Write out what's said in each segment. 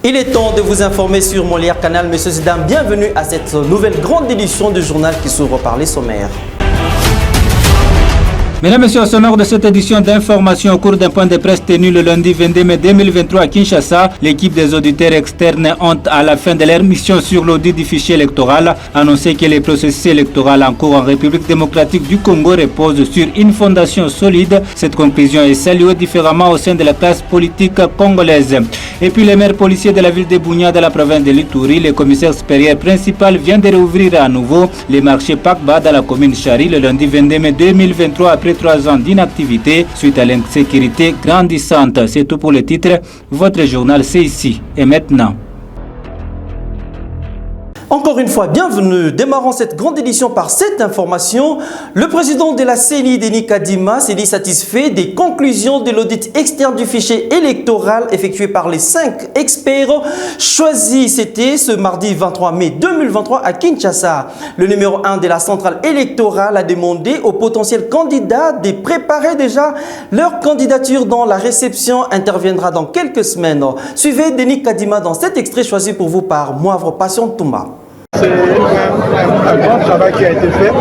Il est temps de vous informer sur Molière Canal. Messieurs et dames, bienvenue à cette nouvelle grande édition du journal qui s'ouvre par les sommaires. Mesdames et messieurs, au sommaire de cette édition d'information au cours d'un point de presse tenu le lundi 22 mai 2023 à Kinshasa, l'équipe des auditeurs externes ont, à la fin de leur mission sur l'audit du fichier électoral, annoncé que les processus électoraux en cours en République démocratique du Congo reposent sur une fondation solide. Cette conclusion est saluée différemment au sein de la classe politique congolaise. Et puis le maire policier de la ville de Bunia de la province de l'Ituri, le commissaire supérieur principal, vient de rouvrir à nouveau les marchés Pakba dans la commune Chari le lundi 22 mai 2023 après 3 ans d'inactivité suite à l'insécurité grandissante. C'est tout pour le titre. Votre journal, c'est ici et maintenant. Encore une fois, bienvenue. Démarrons cette grande édition par cette information. Le président de la CENI, Denis Kadima, s'est dit satisfait des conclusions de l'audit externe du fichier électoral effectué par les 5 experts choisis. C'était ce mardi 23 mai 2023 à Kinshasa. Le numéro 1 de la centrale électorale a demandé aux potentiels candidats de préparer déjà leur candidature dont la réception interviendra dans quelques semaines. Suivez Denis Kadima dans cet extrait choisi pour vous par Moivre Passion Touma. C'est un grand travail qui a été fait,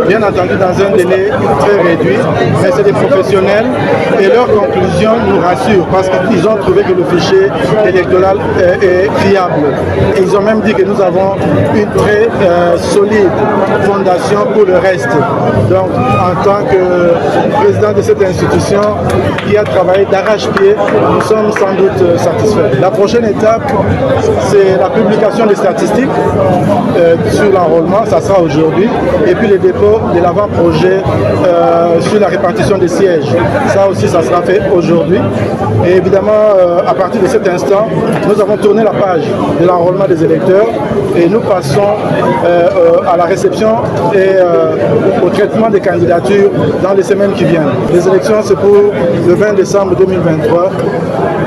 bien entendu dans un délai très réduit, mais c'est des professionnels et leurs conclusions nous rassurent parce qu'ils ont trouvé que le fichier électoral est fiable. Et ils ont même dit que nous avons une très solide fondation pour le reste. Donc en tant que président de cette institution qui a travaillé d'arrache-pied, nous sommes sans doute satisfaits. La prochaine étape, c'est la publication des statistiques sur l'enrôlement, ça sera aujourd'hui, et puis le dépôt de l'avant-projet sur la répartition des sièges, ça aussi ça sera fait aujourd'hui. Et évidemment, à partir de cet instant, nous avons tourné la page de l'enrôlement des électeurs et nous passons à la réception et au traitement des candidatures dans les semaines qui viennent. Les élections, c'est pour le 20 décembre 2023.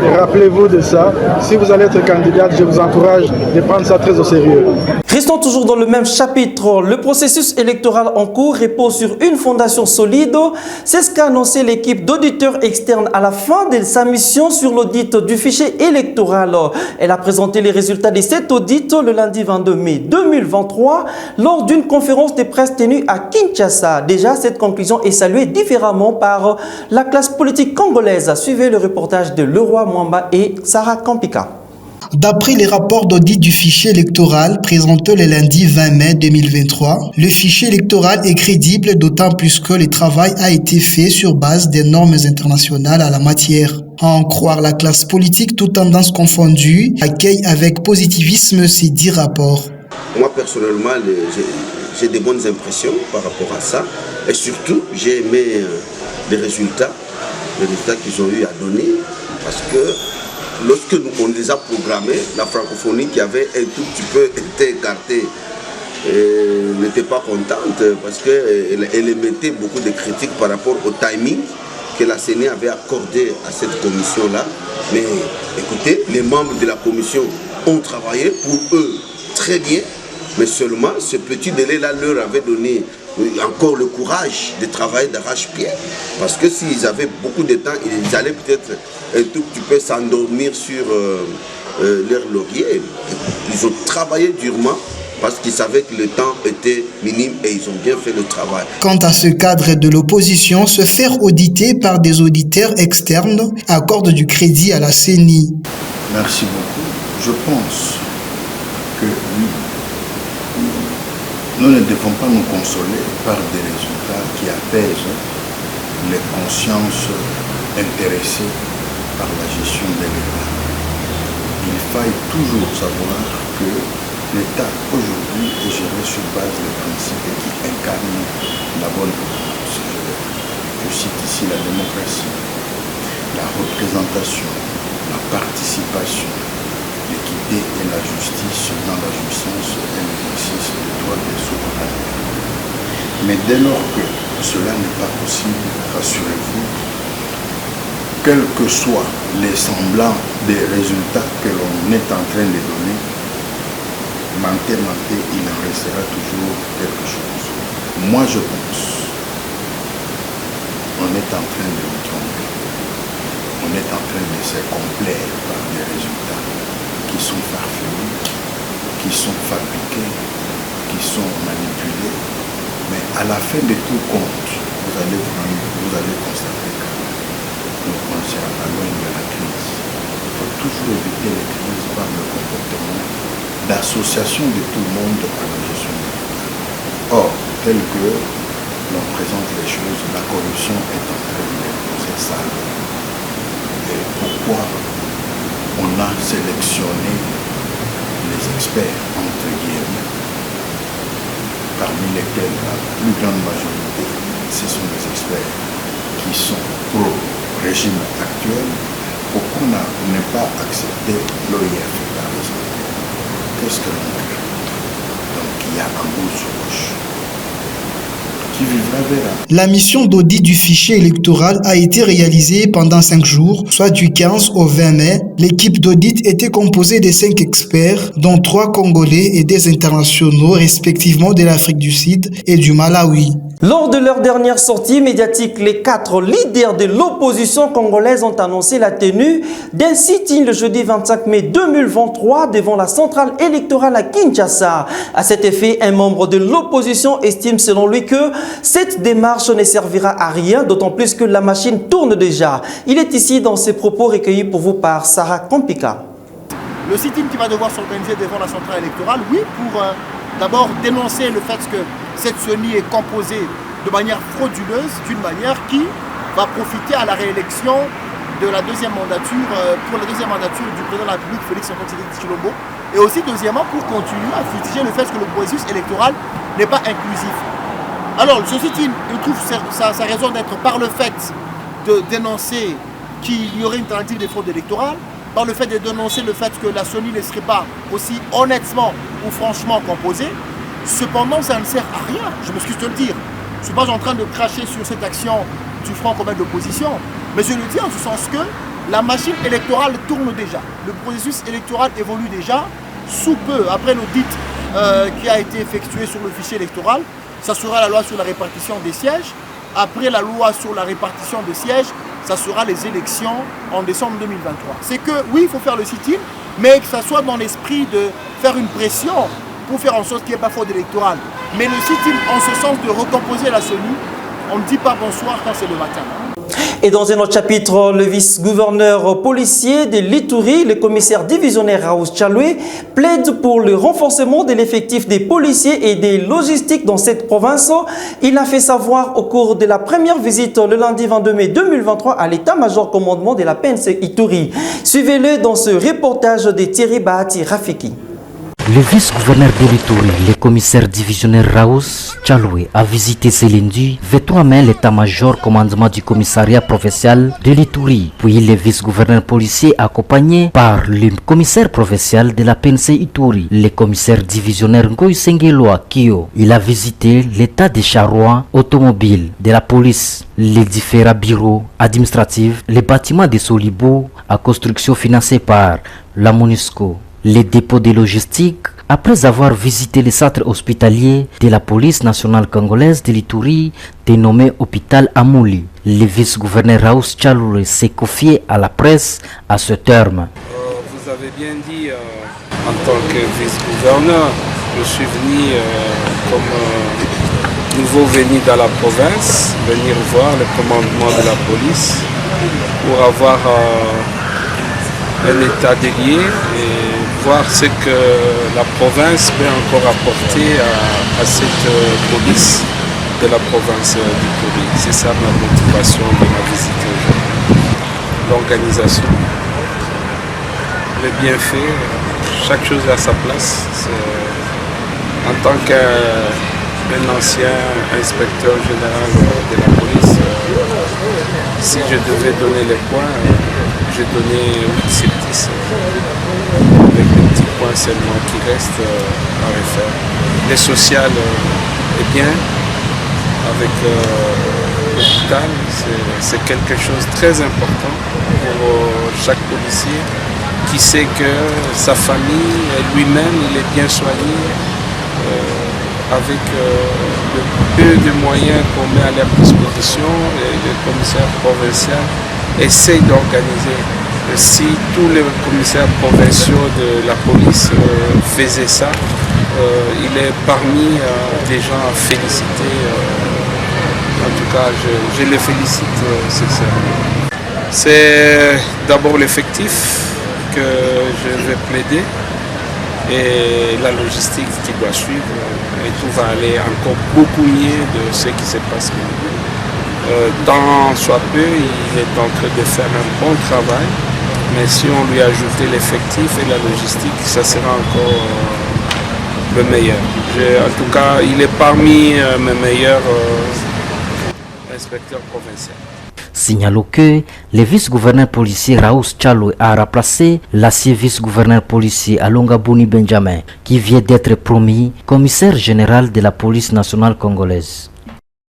Et rappelez-vous de ça. Si vous allez être candidate, je vous encourage de prendre ça très au sérieux. Restons toujours dans le même chapitre. Le processus électoral en cours repose sur une fondation solide. C'est ce qu'a annoncé l'équipe d'auditeurs externes à la fin de sa mission sur l'audit du fichier électoral. Elle a présenté les résultats de cet audit le lundi 22 mai 2023 lors d'une conférence de presse tenue à Kinshasa. Déjà, cette conclusion est saluée différemment par la classe politique congolaise. Suivez le reportage de Leroy Mwamba et Sarah Kampika. D'après les rapports d'audit du fichier électoral présentés le lundi 20 mai 2023, le fichier électoral est crédible d'autant plus que le travail a été fait sur base des normes internationales à la matière. À en croire la classe politique, toutes tendances confondues, accueille avec positivisme ces 10 rapports. Moi personnellement, j'ai des bonnes impressions par rapport à ça et surtout j'ai aimé les résultats qu'ils ont eu à donner parce que lorsque on les a programmés, la francophonie qui avait un tout petit peu été écartée n'était pas contente parce qu'elle émettait beaucoup de critiques par rapport au timing que la CENI avait accordé à cette commission-là. Mais écoutez, les membres de la commission ont travaillé pour eux très bien, mais seulement ce petit délai-là leur avait donné encore le courage de travailler d'arrache-pied. Parce que s'ils avaient beaucoup de temps, ils allaient peut-être un tout petit peu s'endormir sur leur laurier. Ils ont travaillé durement parce qu'ils savaient que le temps était minime et ils ont bien fait le travail. Quant à ce cadre de l'opposition, se faire auditer par des auditeurs externes accorde du crédit à la CENI. Merci beaucoup. Je pense que nous ne devons pas nous consoler par des résultats qui apaisent les consciences intéressées par la gestion de l'État. Il faille toujours savoir que l'État aujourd'hui est géré sur base de principes qui incarnent la bonne gouvernance. Je cite ici la démocratie, la représentation, la participation, l'équité et la justice dans la jouissance et l'exercice des droits des souverains. Mais dès lors que cela n'est pas possible, rassurez-vous, quels que soient les semblants des résultats que l'on est en train de donner, menté, il en restera toujours quelque chose. Moi je pense, on est en train de nous tromper, on est en train de se complaire par des résultats. qui sont farfelus, qui sont fabriqués, qui sont manipulés. Mais à la fin de tout compte, vous allez constater que nous sommes à loin de la crise. Il faut toujours éviter les crises par le comportement d'association de tout le monde à la gestion de l'État. Or, tel que l'on présente les choses, la corruption est en train de poser sale. Et pourquoi on a sélectionné les experts, entre guillemets, parmi lesquels la plus grande majorité, ce sont des experts qui sont pro-régime actuel, pourquoi ne pas accepter l'OIF par exemple? Qu'est-ce que l'on crée? Donc il y a un bout sur roche. Qui vivra verra. La mission d'audit du fichier électoral a été réalisée pendant 5 jours, soit du 15 au 20 mai. L'équipe d'audit était composée de 5 experts, dont 3 Congolais et des internationaux, respectivement de l'Afrique du Sud et du Malawi. Lors de leur dernière sortie médiatique, les 4 leaders de l'opposition congolaise ont annoncé la tenue d'un sit-in le jeudi 25 mai 2023 devant la centrale électorale à Kinshasa. À cet effet, un membre de l'opposition estime selon lui que cette démarche ne servira à rien, d'autant plus que la machine tourne déjà. Il est ici dans ses propos recueillis pour vous par Sarah Kompika. Le sit-in qui va devoir s'organiser devant la centrale électorale, oui, pour d'abord dénoncer le fait que cette CENI est composée de manière frauduleuse, d'une manière qui va profiter à la réélection de la deuxième mandature, pour la deuxième mandature du président de la République, Félix Antoine Tshilombo, et aussi deuxièmement pour continuer à fustiger le fait que le processus électoral n'est pas inclusif. Alors ce sit-in, je trouve sa raison d'être par le fait de dénoncer qu'il y aurait une tentative de fraude électorale, par le fait de dénoncer le fait que la CENI ne serait pas aussi honnêtement ou franchement composée. Cependant, ça ne sert à rien, je m'excuse de le dire. Je ne suis pas en train de cracher sur cette action du Front commun de l'opposition, mais je le dis en ce sens que la machine électorale tourne déjà. Le processus électoral évolue déjà. Sous peu, après l'audit qui a été effectué sur le fichier électoral, ça sera la loi sur la répartition des sièges. Après la loi sur la répartition des sièges, ça sera les élections en décembre 2023. C'est que oui, il faut faire le sit-in, mais que ça soit dans l'esprit de faire une pression pour faire en sorte qu'il n'y ait pas fraude électorale. Mais le sit-in en ce sens de recomposer la CENI, on ne dit pas bonsoir quand c'est le matin. Et dans un autre chapitre, le vice-gouverneur policier de l'Ituri, le commissaire divisionnaire Raouz Tchaloué, plaide pour le renforcement de l'effectif des policiers et des logistiques dans cette province. Il a fait savoir au cours de la première visite le lundi 22 mai 2023 à l'état-major commandement de la PNC Ituri. Suivez-le dans ce reportage de Thierry Bahati Rafiki. Le vice-gouverneur de l'Ituri, le commissaire divisionnaire Raouz Tchaloué, a visité ce lundi 23 mai l'état-major commandement du commissariat provincial de l'Ituri. Puis le vice-gouverneur policier accompagné par le commissaire provincial de la PNC Ituri, le commissaire divisionnaire Ngoy Sengeloa Kyo. Il a visité l'état des charrois automobiles de la police, les différents bureaux administratifs, les bâtiments de Solibo à construction financés par la MONUSCO, les dépôts de logistique. Après avoir visité le centre hospitalier de la police nationale congolaise de l'Ituri, dénommé hôpital Amouli, le vice-gouverneur Raouz Tchaloué s'est confié à la presse à ce terme. Vous avez bien dit, en tant que vice-gouverneur, je suis venu comme nouveau venu dans la province, venir voir le commandement de la police pour avoir un état des lieux et voir ce que la province peut encore apporter à cette police de la province d'Ituri. C'est ça ma motivation de ma visite aujourd'hui. L'organisation, le bienfait, chaque chose à sa place. En tant qu'un ancien inspecteur général de la police, si je devais donner les points, j'ai donné 8 sur 10, avec des petits points seulement qui restent à refaire. Le social est bien, avec l'hôpital, c'est quelque chose de très important pour chaque policier qui sait que sa famille et lui-même, il est bien soigné avec le peu de moyens qu'on met à leur disposition. Et le commissaire provincial essaye d'organiser Si tous les commissaires provinciaux de la police faisaient ça, il est parmi des gens à féliciter. En tout cas, je les félicite sincèrement. C'est d'abord l'effectif que je vais plaider et la logistique qui doit suivre. Et tout va aller encore beaucoup mieux de ce qui se passe maintenant. Tant soit peu, il est en train de faire un bon travail, mais si on lui ajoutait l'effectif et la logistique, ça sera encore le meilleur. En tout cas, il est parmi mes meilleurs inspecteurs provinciaux. Signalons que le vice-gouverneur policier Raous Tchaloué a remplacé l'ancien vice-gouverneur policier Alonga Bouni Benjamin, qui vient d'être promu commissaire général de la police nationale congolaise.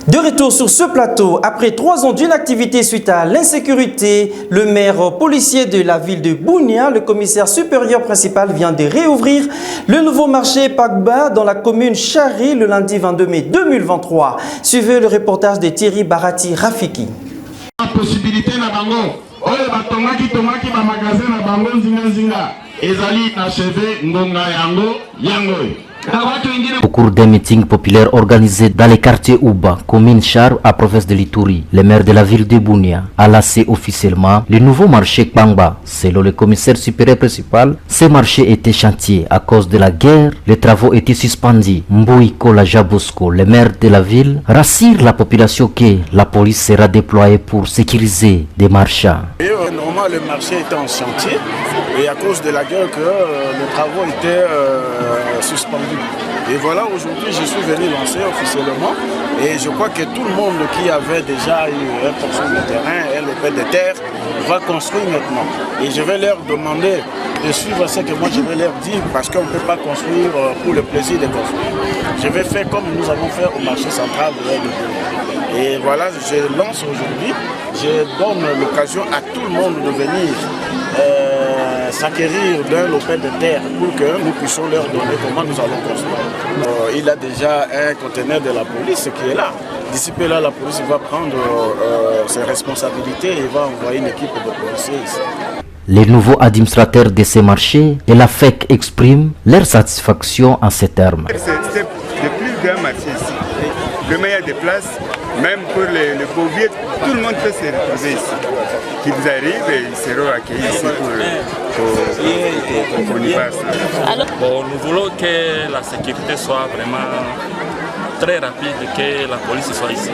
De retour sur ce plateau, après 3 ans d'inactivité suite à l'insécurité, le maire policier de la ville de Bunia, le commissaire supérieur principal, vient de réouvrir le nouveau marché Pagba dans la commune Chari le lundi 22 mai 2023. Suivez le reportage de Thierry Barati Rafiki. La possibilité na bango oyo batongaki ba magasin na bango nzinga ezali achevé ngonga yango. Au cours d'un meeting populaire organisé dans les quartiers Ouba, commune Char à province de l'Ituri, le maire de la ville de Bunia a lancé officiellement le nouveau marché Kpangba. Selon le commissaire supérieur principal, ce marché était chantier à cause de la guerre. Les travaux étaient suspendus. Mboui Kola Jabosco, le maire de la ville, rassure la population que la police sera déployée pour sécuriser des marchands. Normalement, le marché était en chantier et à cause de la guerre que les travaux étaient suspendus. Et voilà, aujourd'hui, je suis venu lancer officiellement et je crois que tout le monde qui avait déjà eu 1% de terrain, un lopin de terre, va construire maintenant. Et je vais leur demander de suivre ce que moi je vais leur dire parce qu'on ne peut pas construire pour le plaisir de construire. Je vais faire comme nous avons fait au marché central de l'Aide. Et voilà, je lance aujourd'hui, je donne l'occasion à tout le monde de venir s'acquérir d'un lopin de terre pour que nous puissions leur donner comment nous allons construire. Il a déjà un conteneur de la police qui est là. D'ici peu là, la police va prendre ses responsabilités et va envoyer une équipe de policiers ici. Les nouveaux administrateurs de ces marchés et la FEC expriment leur satisfaction en ces termes. C'est le plus grand marché ici. Le meilleur des places, même pour les pauvres, tout le monde peut se retrouver ici. Qu'ils arrivent et ils seront accueillis ici pour y passer. Bon, nous voulons que la sécurité soit vraiment très rapide, que la police soit ici.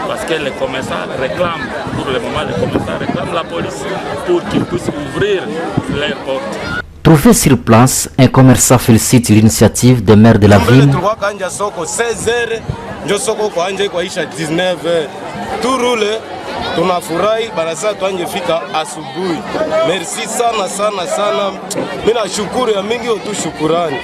Parce que les commerçants réclament, pour le moment les commerçants réclament la police pour qu'ils puissent ouvrir leurs portes. Trouvé sur place, un commerçant félicite l'initiative des maires de la ville. Tunafurahi barasa tuanjefika asubuhi. Merci sana sana sana. Mimi nashukuru ya mingi otu shukurani.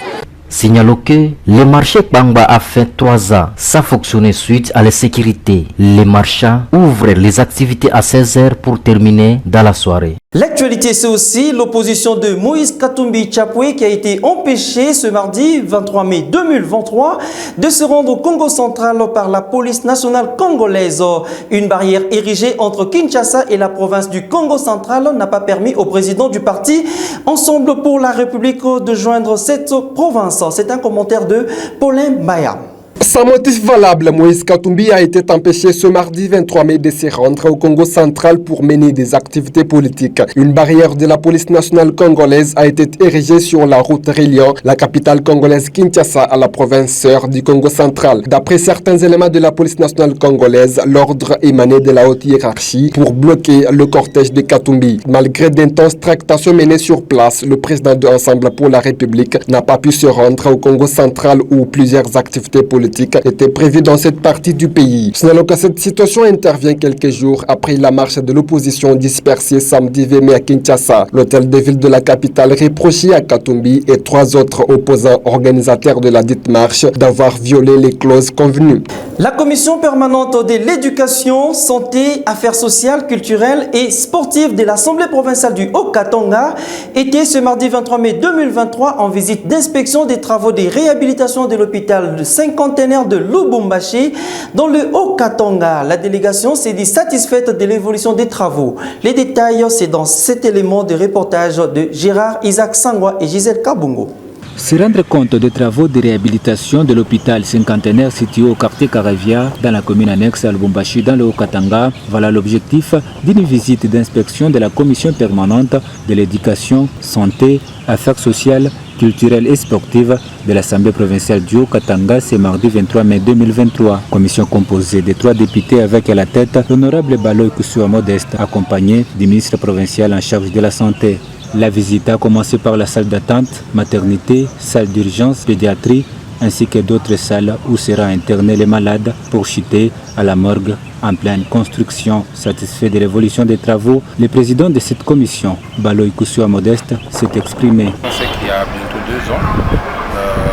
Signalons que le marché Kpangba a fait 3 ans sans fonctionner suite à la sécurité. Les marchands ouvrent les activités à 16h pour terminer dans la soirée. L'actualité, c'est aussi l'opposition de Moïse Katumbi Tchapoué qui a été empêché ce mardi 23 mai 2023 de se rendre au Congo central par la police nationale congolaise. Une barrière érigée entre Kinshasa et la province du Congo central n'a pas permis au président du parti Ensemble pour la République de joindre cette province. C'est un commentaire de Paulin Maya. Sans motif valable, Moïse Katumbi a été empêché ce mardi 23 mai de se rendre au Congo central pour mener des activités politiques. Une barrière de la police nationale congolaise a été érigée sur la route reliant la capitale congolaise Kinshasa à la province sœur du Congo central. D'après certains éléments de la police nationale congolaise, l'ordre émanait de la haute hiérarchie pour bloquer le cortège de Katumbi. Malgré d'intenses tractations menées sur place, le président de Ensemble pour la République n'a pas pu se rendre au Congo central où plusieurs activités politiques était prévu dans cette partie du pays. Signalons que cette situation intervient quelques jours après la marche de l'opposition dispersée samedi 20 mai à Kinshasa. L'hôtel de ville de la capitale reprochait à Katumbi et 3 autres opposants organisateurs de la dite marche d'avoir violé les clauses convenues. La commission permanente de l'éducation, santé, affaires sociales, culturelles et sportives de l'Assemblée provinciale du Haut-Katanga était ce mardi 23 mai 2023 en visite d'inspection des travaux de réhabilitation de l'hôpital de 50 cinquantenaire de Lubumbashi dans le Haut-Katanga. La délégation s'est dit satisfaite de l'évolution des travaux. Les détails, c'est dans cet élément de reportage de Gérard Isaac Sangwa et Gisèle Kabungo. Se rendre compte des travaux de réhabilitation de l'hôpital cinquantenaire situé au quartier Karavia dans la commune annexe à Lubumbashi dans le Haut-Katanga, voilà l'objectif d'une visite d'inspection de la commission permanente de l'éducation, santé, affaires sociales, culturelles et sportives de l'Assemblée provinciale du Haut-Katanga ce mardi 23 mai 2023. Commission composée de 3 députés avec à la tête l'honorable Baloy Kousoua Modeste, accompagné du ministre provincial en charge de la santé. La visite a commencé par la salle d'attente, maternité, salle d'urgence, pédiatrie, ainsi que d'autres salles où seront internés les malades pour chuter à la morgue en pleine construction. Satisfait de l'évolution des travaux, le président de cette commission, Baloy Kousoua Modeste, s'est exprimé. On sait qu'il y a bientôt 2 ans,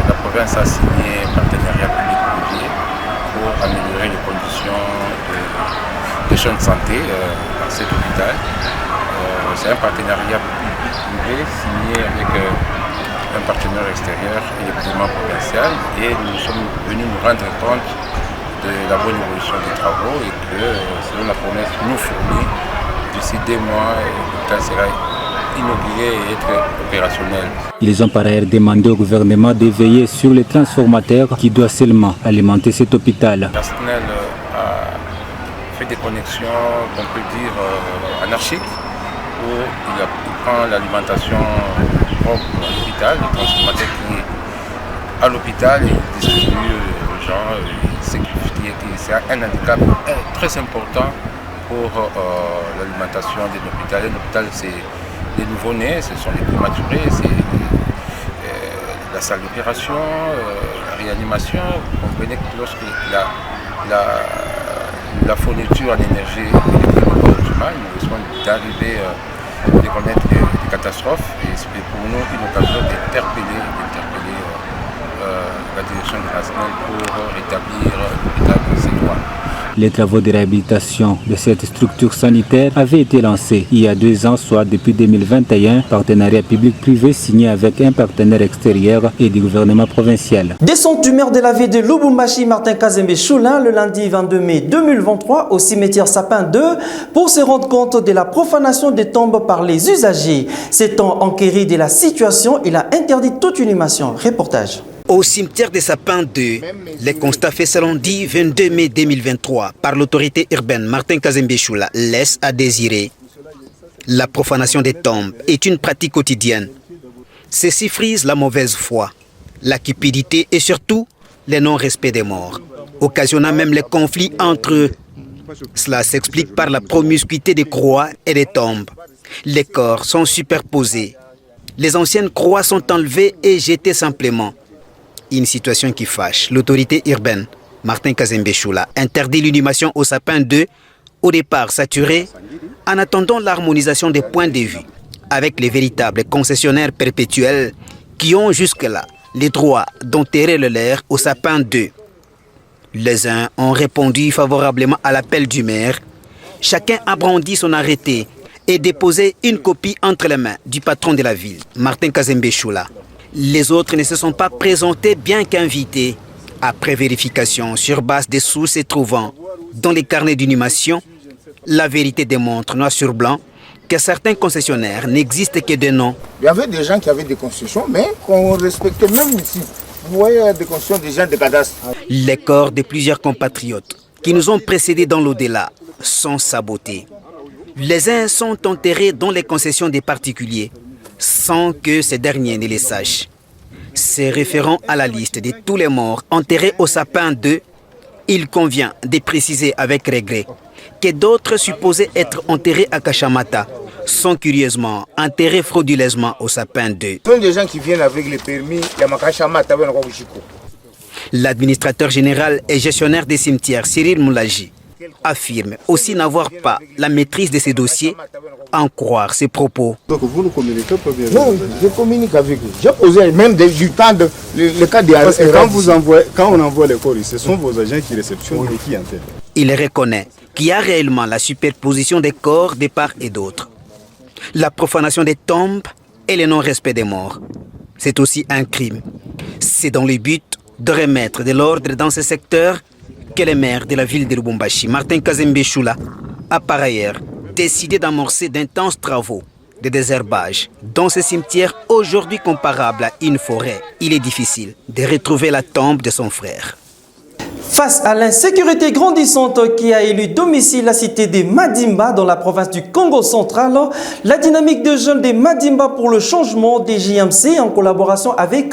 la province a signé un partenariat public-privé pour améliorer les conditions des soins de santé dans cet hôpital. C'est un partenariat privé signé avec un partenaire extérieur et le gouvernement provincial, et nous sommes venus nous rendre compte de la bonne évolution des travaux et que selon la promesse nous fournie, d'ici 2 mois, l'hôpital sera inauguré et être opérationnel. Ils ont par ailleurs demandé au gouvernement de veiller sur les transformateurs qui doivent seulement alimenter cet hôpital. Le personnel a fait des connexions, on peut dire, anarchiques, où il prend l'alimentation propre à l'hôpital, le transformateur qui est à l'hôpital et distribue aux gens. C'est un handicap très important pour l'alimentation d'un hôpital. Un hôpital, c'est les nouveau-nés, ce sont les prématurés, c'est la salle d'opération, la réanimation. Vous comprenez que lorsque la fourniture en énergie n'est pas optimale, nous risquons d'arriver de connaître des catastrophes, et c'est pour nous une occasion d'interpeller la direction de nationale pour rétablir l'hôpital de ses droits. Les travaux de réhabilitation de cette structure sanitaire avaient été lancés il y a 2 ans, soit depuis 2021, partenariat public-privé signé avec un partenaire extérieur et du gouvernement provincial. Descente du maire de la ville de Lubumbashi, Martin Kazembe Choulin, le lundi 22 mai 2023 au cimetière Sapin 2 pour se rendre compte de la profanation des tombes par les usagers. S'étant enquéri de la situation, il a interdit toute inhumation. Reportage. Au cimetière des Sapins 2, les constats faits ce lundi 22 mai 2023 par l'autorité urbaine Martin Kazembe Choula laissent à désirer. La profanation des tombes est une pratique quotidienne. Ceci frise la mauvaise foi, la cupidité et surtout le non-respect des morts, occasionnant même les conflits entre eux. Cela s'explique par la promiscuité des croix et des tombes. Les corps sont superposés. Les anciennes croix sont enlevées et jetées simplement. Une situation qui fâche. L'autorité urbaine, Martin Kazembe Choula, interdit l'inhumation au Sapin 2, au départ saturé, en attendant l'harmonisation des points de vue avec les véritables concessionnaires perpétuels qui ont jusque-là les droits d'enterrer le leur au Sapin 2. Les uns ont répondu favorablement à l'appel du maire. Chacun a brandi son arrêté et déposé une copie entre les mains du patron de la ville, Martin Kazembe Choula. Les autres ne se sont pas présentés bien qu'invités. Après vérification sur base des sources se trouvant dans les carnets d'inhumation, la vérité démontre noir sur blanc que certains concessionnaires n'existent que de noms. Il y avait des gens qui avaient des concessions, mais qu'on respectait même ici. Vous voyez des concessions des gens de cadastre. Les corps de plusieurs compatriotes qui nous ont précédés dans l'au-delà sont sabotés. Les uns sont enterrés dans les concessions des particuliers, sans que ces derniers ne les sachent. Se référant à la liste de tous les morts enterrés au Sapin 2, il convient de préciser avec regret que d'autres supposés être enterrés à Kachamata sont curieusement enterrés frauduleusement au Sapin 2. Ce sont des gens qui viennent avec les permis de Kachamata. L'administrateur général et gestionnaire des cimetières, Cyril Moulaji, affirme aussi n'avoir pas la maîtrise de ces dossiers, en croire ses propos. Donc vous nous communiquez pas bien? Non, je communique avec vous. J'ai posé même du temps de le cas des... Parce que quand on envoie les corps, ce sont vos agents qui réceptionnent et qui enterrent. Il reconnaît qu'il y a réellement la superposition des corps de part et d'autre. La profanation des tombes et le non-respect des morts. C'est aussi un crime. C'est dans le but de remettre de l'ordre dans ce secteur que le maire de la ville de Lubumbashi, Martin Kazembe Choula, a par ailleurs décidé d'amorcer d'intenses travaux de désherbage. Dans ce cimetière aujourd'hui comparable à une forêt, il est difficile de retrouver la tombe de son frère. Face à l'insécurité grandissante qui a élu domicile la cité des Madimba dans la province du Congo central, la dynamique de jeunes des Madimba pour le changement des JMC en collaboration avec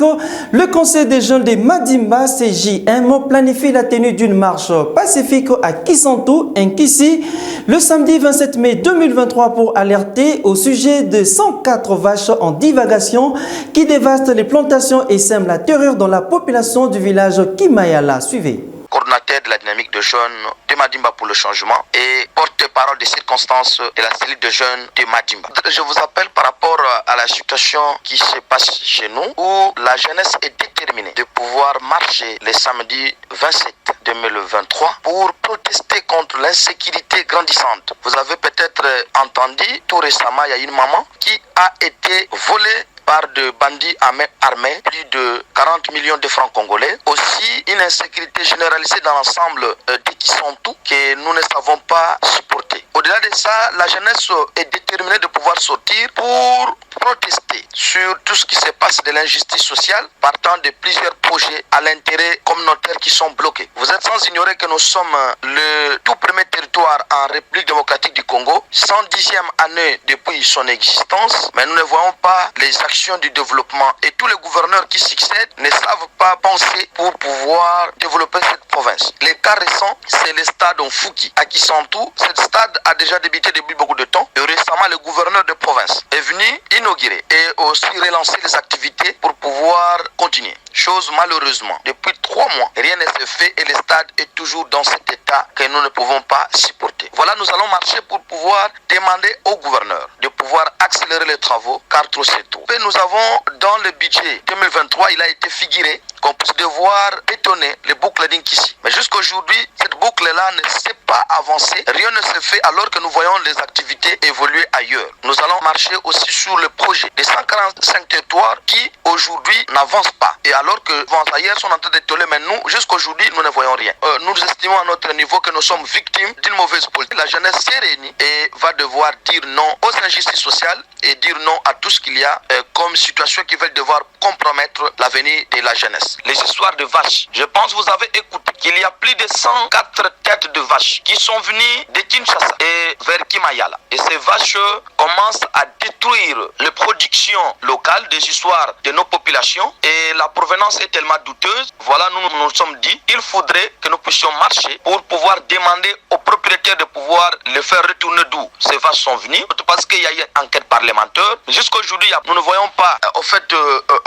le conseil des jeunes des Madimba CJM planifie la tenue d'une marche pacifique à Kisantu, Nkisi, le samedi 27 mai 2023 pour alerter au sujet de 104 vaches en divagation qui dévastent les plantations et sèment la terreur dans la population du village Kimayala. Suivez. Coordinateur de la dynamique de jeunes de Madimba pour le changement et porte-parole des circonstances de la cellule de jeunes de Madimba. Je vous appelle par rapport à la situation qui se passe chez nous où la jeunesse est déterminée de pouvoir marcher le samedi 27 2023 pour protester contre l'insécurité grandissante. Vous avez peut-être entendu tout récemment, il y a une maman qui a été volée par de bandits à main armée, plus de 40 millions de francs congolais. Aussi, une insécurité généralisée dans l'ensemble de Kisantu que nous ne savons pas supporter. Au-delà de ça, la jeunesse est déterminée de pouvoir sortir pour protester sur tout ce qui se passe de l'injustice sociale partant de plusieurs projets à l'intérêt communautaire qui sont bloqués. Vous êtes sans ignorer que nous sommes le tout premier territoire en République démocratique du Congo, 110e année depuis son existence, mais nous ne voyons pas les actions du développement et tous les gouverneurs qui succèdent ne savent pas penser pour pouvoir développer cette province. Les cas récents, c'est le stade Mfuki à Kisantu. Cette stade a déjà débuté depuis beaucoup de temps et récemment le gouverneur de province est venu inaugurer et aussi relancer les activités pour pouvoir continuer. Chose malheureusement, depuis 3 mois, rien ne s'est fait et le stade est toujours dans cet état que nous ne pouvons pas supporter. Voilà, nous allons marcher pour pouvoir demander au gouverneur de pouvoir accélérer les travaux car trop c'est tôt. Et nous avons dans le budget 2023, il a été figuré qu'on puisse devoir bétonner les boucles d'Inkisi. Mais jusqu'aujourd'hui, cette boucle-là ne s'est pas avancée. Rien ne se fait alors que nous voyons les activités évoluer ailleurs. Nous allons marcher aussi sur le projet des 145 territoires qui aujourd'hui n'avancent pas. Et alors que ailleurs sont en train d'étoler, mais nous, jusqu'aujourd'hui, nous ne voyons rien. Nous estimons à notre niveau que nous sommes victimes d'une mauvaise politique. La jeunesse s'est réunie et va devoir dire non aux injustices sociales et dire non à tout ce qu'il y a comme situation qui va devoir compromettre l'avenir de la jeunesse. Les histoires de vaches. Je pense que vous avez écouté qu'il y a plus de 104 têtes de vaches qui sont venues de Kinshasa et vers Kimayala. Et ces vaches commencent à détruire les productions locales des histoires de nos populations et la provenance est tellement douteuse. Voilà, nous nous sommes dit qu'il faudrait que nous puissions marcher pour pouvoir demander aux propriétaires de pouvoir les faire retourner d'où ces vaches sont venues parce qu'il y a eu une enquête parlementaire. Jusqu'à aujourd'hui, nous ne voyons pas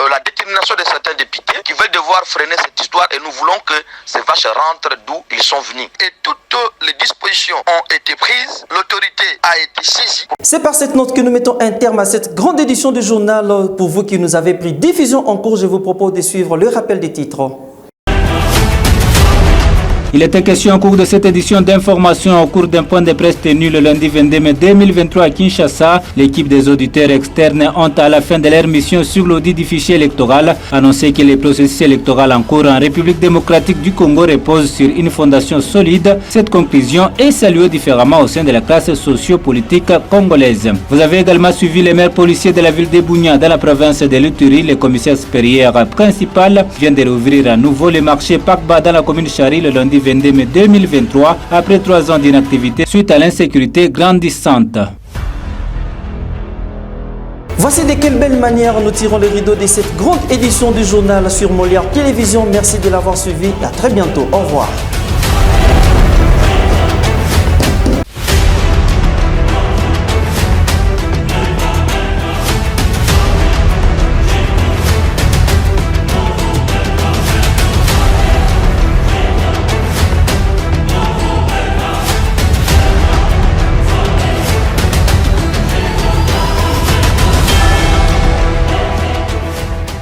la détermination de certains députés qui veulent devoir freiner cette histoire et nous voulons que ces vaches rentrent d'où ils sont venus. Et toutes les dispositions ont été prises, l'autorité a été saisie. C'est par cette note que nous mettons un terme à cette grande édition du journal. Pour vous qui nous avez pris diffusion en cours, je vous propose de suivre le rappel des titres. Il était question au cours de cette édition d'information au cours d'un point de presse tenu le lundi 22 mai 2023 à Kinshasa. L'équipe des auditeurs externes ont à la fin de leur mission sur l'audit du fichier électoral annoncé que les processus électoraux en cours en République démocratique du Congo reposent sur une fondation solide. Cette conclusion est saluée différemment au sein de la classe socio-politique congolaise. Vous avez également suivi les maires policiers de la ville de Bunia dans la province de l'Uturi. Le commissaire supérieur principal vient de rouvrir à nouveau le marché Pakba dans la commune Chari le lundi 22 mai 2023 après 3 ans d'inactivité suite à l'insécurité grandissante. Voici de quelle belle manière nous tirons les rideaux de cette grande édition du journal sur Molière Télévision. Merci de l'avoir suivi et à très bientôt. Au revoir.